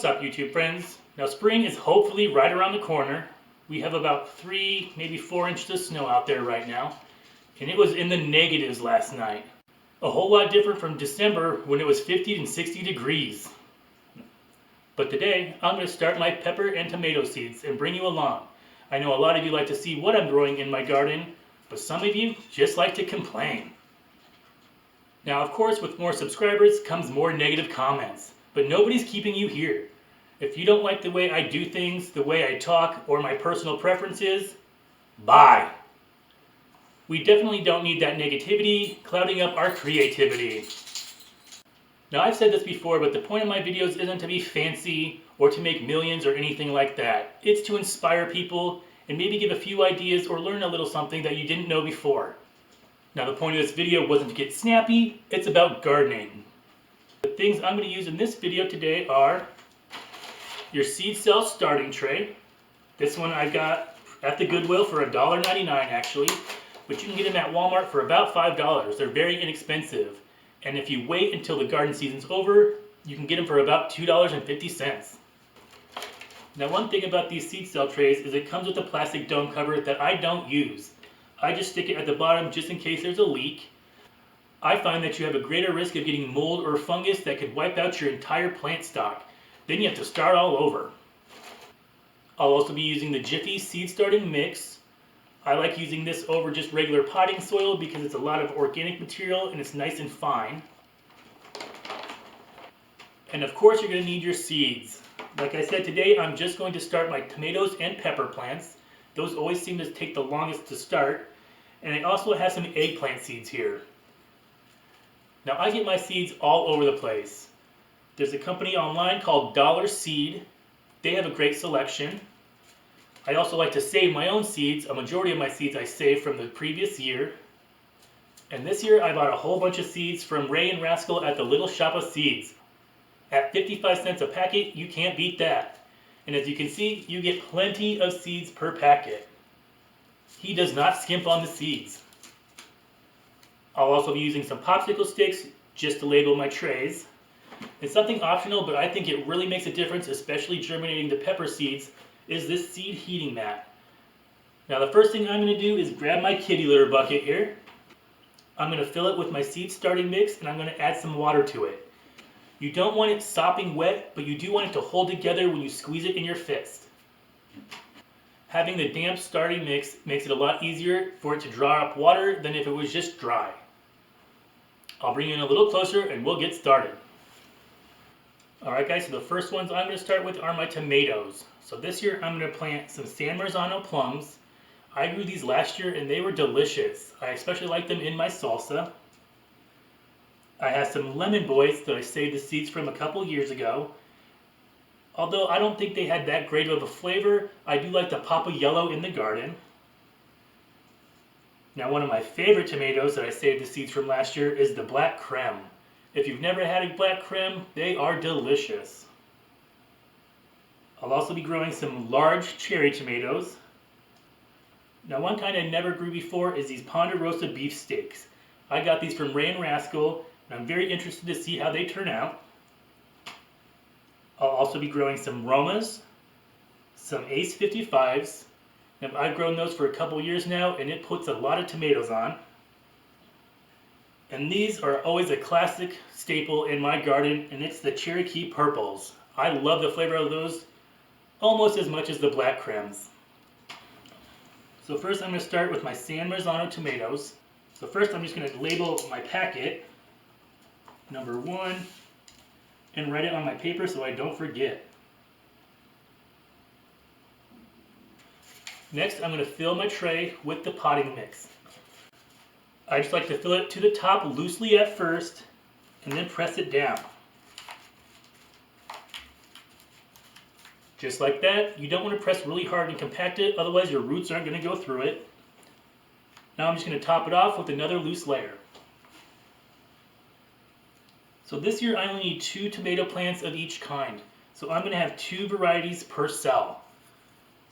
What's up, YouTube friends? Now spring is hopefully right around the corner. We have about 3, maybe 4 inches of snow out there right now, and it was in the negatives last night. A whole lot different from December when it was 50 and 60 degrees. But today, I'm going to start my pepper and tomato seeds and bring you along. I know a lot of you like to see what I'm growing in my garden, but some of you just like to complain. Now, of course, with more subscribers comes more negative comments, but nobody's keeping you here. If you don't like the way I do things, the way I talk, or my personal preferences, bye. We definitely don't need that negativity clouding up our creativity. Now, I've said this before, but the point of my videos isn't to be fancy or to make millions or anything like that. It's to inspire people and maybe give a few ideas or learn a little something that you didn't know before. Now, the point of this video wasn't to get snappy, it's about gardening. The things I'm going to use in this video today are your seed cell starting tray. This one I got at the Goodwill for $1.99 actually, but you can get them at Walmart for about $5. They're very inexpensive. And if you wait until the garden season's over, you can get them for about $2.50. Now, one thing about these seed cell trays is it comes with a plastic dome cover that I don't use. I just stick it at the bottom just in case there's a leak. I find that you have a greater risk of getting mold or fungus that could wipe out your entire plant stock. Then you have to start all over. I'll also be using the Jiffy seed starting mix. I like using this over just regular potting soil because it's a lot of organic material and it's nice and fine. And of course you're going to need your seeds. Like I said, today I'm just going to start my tomatoes and pepper plants. Those always seem to take the longest to start. And I also have some eggplant seeds here. Now, I get my seeds all over the place. There's a company online called Dollar Seed. They have a great selection. I also like to save my own seeds. A majority of my seeds I saved from the previous year. And this year I bought a whole bunch of seeds from Ray and Rascal at the Little Shop of Seeds. At 55 cents a packet, you can't beat that. And as you can see, you get plenty of seeds per packet. He does not skimp on the seeds. I'll also be using some popsicle sticks just to label my trays. It's something optional, but I think it really makes a difference, especially germinating the pepper seeds, is this seed heating mat. Now, the first thing I'm going to do is grab my kitty litter bucket here. I'm going to fill it with my seed starting mix, and I'm going to add some water to it. You don't want it sopping wet, but you do want it to hold together when you squeeze it in your fist. Having the damp starting mix makes it a lot easier for it to draw up water than if it was just dry. I'll bring you in a little closer and we'll get started. Alright guys, so the first ones I'm going to start with are my tomatoes. So this year I'm going to plant some San Marzano plums. I grew these last year and they were delicious. I especially like them in my salsa. I have some lemon boys that I saved the seeds from a couple years ago. Although I don't think they had that great of a flavor, I do like the Papa Yellow in the garden. Now, one of my favorite tomatoes that I saved the seeds from last year is the Black Creme. If you've never had a Black Creme, they are delicious. I'll also be growing some large cherry tomatoes. Now, one kind I never grew before is these Ponderosa beefsteaks. I got these from Ray and Rascal, and I'm very interested to see how they turn out. I'll also be growing some Romas, some Ace 55s. And I've grown those for a couple years now, and it puts a lot of tomatoes on. And these are always a classic staple in my garden, and it's the Cherokee Purples. I love the flavor of those almost as much as the Black Cremes. So first I'm going to start with my San Marzano tomatoes. So first I'm just going to label my packet, number 1, and write it on my paper so I don't forget. Next, I'm going to fill my tray with the potting mix. I just like to fill it to the top loosely at first, and then press it down. Just like that. You don't want to press really hard and compact it, otherwise your roots aren't going to go through it. Now I'm just going to top it off with another loose layer. So this year I only need 2 tomato plants of each kind. So I'm going to have 2 varieties per cell.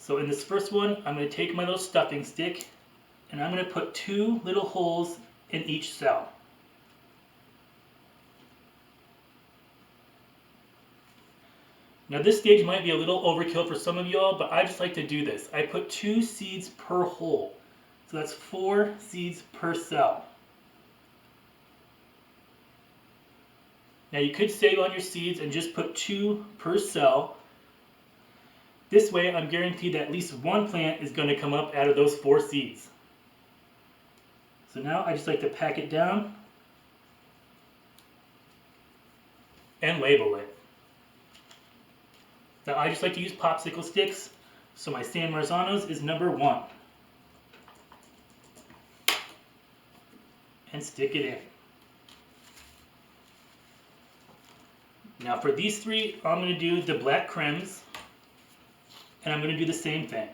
So in this first one, I'm going to take my little stuffing stick and I'm going to put 2 little holes in each cell. Now this stage might be a little overkill for some of y'all, but I just like to do this. I put 2 seeds per hole. So that's 4 seeds per cell. Now you could save on your seeds and just put 2 per cell. This way I'm guaranteed that at least one plant is going to come up out of those 4 seeds. So now I just like to pack it down and label it. Now I just like to use popsicle sticks, so my San Marzanos is number 1. And stick it in. Now for these 3, I'm going to do the black cremes, and I'm going to do the same thing.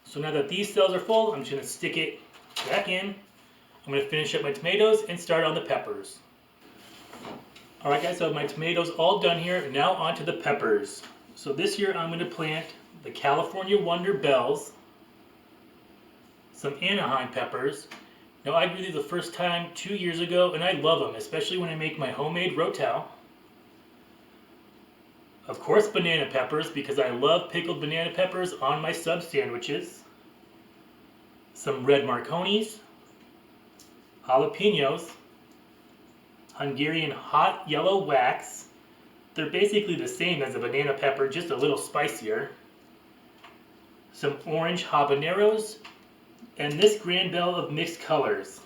So now that these cells are full, I'm just going to stick it back in. I'm going to finish up my tomatoes and start on the peppers. Alright guys, so I have my tomatoes all done here. Now on to the peppers. So this year I'm going to plant the California Wonder Bells, some Anaheim peppers. Now I grew these the first time 2 years ago and I love them, especially when I make my homemade rotel. Of course banana peppers, because I love pickled banana peppers on my sub sandwiches. Some red Marconis, jalapenos, Hungarian hot yellow wax. They're basically the same as a banana pepper, just a little spicier. Some orange habaneros, and this grand bell of mixed colors.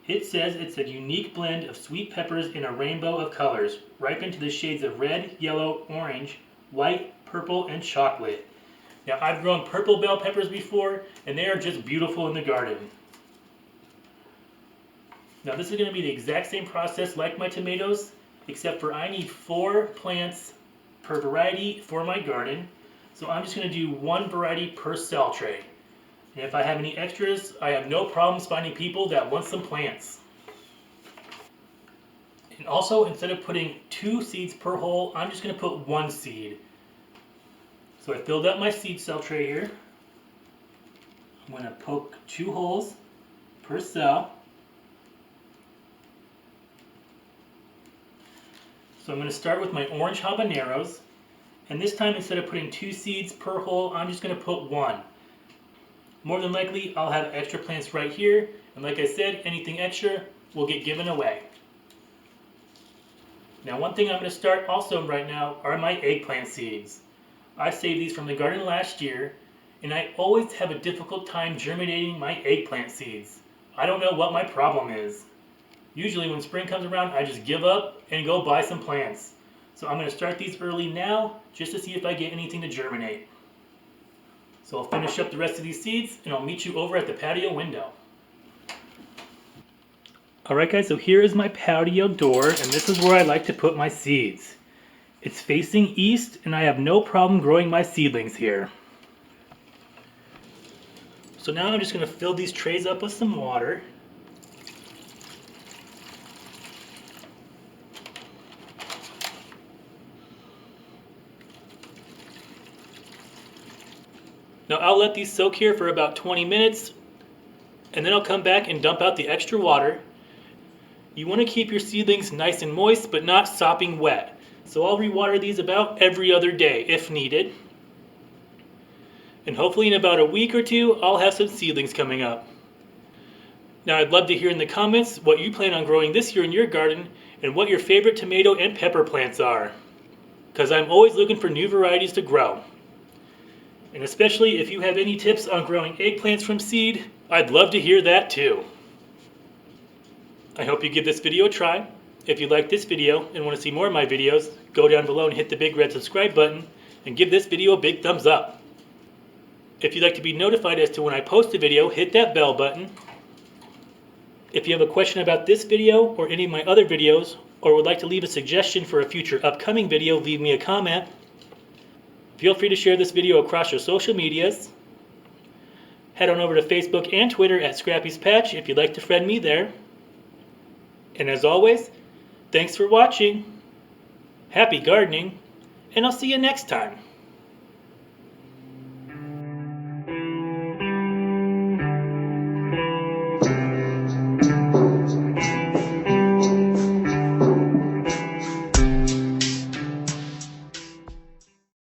It says it's a unique blend of sweet peppers in a rainbow of colors, ripened to the shades of red, yellow, orange, white, purple, and chocolate. Now I've grown purple bell peppers before, and they are just beautiful in the garden. Now this is going to be the exact same process like my tomatoes, except for I need 4 plants per variety for my garden. So I'm just going to do 1 variety per cell tray. And if I have any extras, I have no problems finding people that want some plants. And also, instead of putting 2 seeds per hole, I'm just going to put 1 seed. So I filled up my seed cell tray here. I'm going to poke 2 holes per cell. So I'm going to start with my orange habaneros. And this time, instead of putting 2 seeds per hole, I'm just going to put 1. More than likely, I'll have extra plants right here, and like I said, anything extra will get given away. Now one thing I'm going to start also right now are my eggplant seeds. I saved these from the garden last year, and I always have a difficult time germinating my eggplant seeds. I don't know what my problem is. Usually when spring comes around, I just give up and go buy some plants. So I'm going to start these early now, just to see if I get anything to germinate. So I'll finish up the rest of these seeds and I'll meet you over at the patio window. Alright guys, so here is my patio door, and this is where I like to put my seeds. It's facing east and I have no problem growing my seedlings here. So now I'm just going to fill these trays up with some water. Now I'll let these soak here for about 20 minutes, and then I'll come back and dump out the extra water. You want to keep your seedlings nice and moist, but not sopping wet. So I'll rewater these about every other day if needed. And hopefully in about a week or 2, I'll have some seedlings coming up. Now I'd love to hear in the comments what you plan on growing this year in your garden, and what your favorite tomato and pepper plants are, because I'm always looking for new varieties to grow. And especially if you have any tips on growing eggplants from seed, I'd love to hear that too. I hope you give this video a try. If you like this video and want to see more of my videos, go down below and hit the big red subscribe button and give this video a big thumbs up. If you'd like to be notified as to when I post a video, hit that bell button. If you have a question about this video or any of my other videos, or would like to leave a suggestion for a future upcoming video, leave me a comment. Feel free to share this video across your social medias. Head on over to Facebook and Twitter at Scrappy's Patch if you'd like to friend me there. And as always, thanks for watching, happy gardening, and I'll see you next time.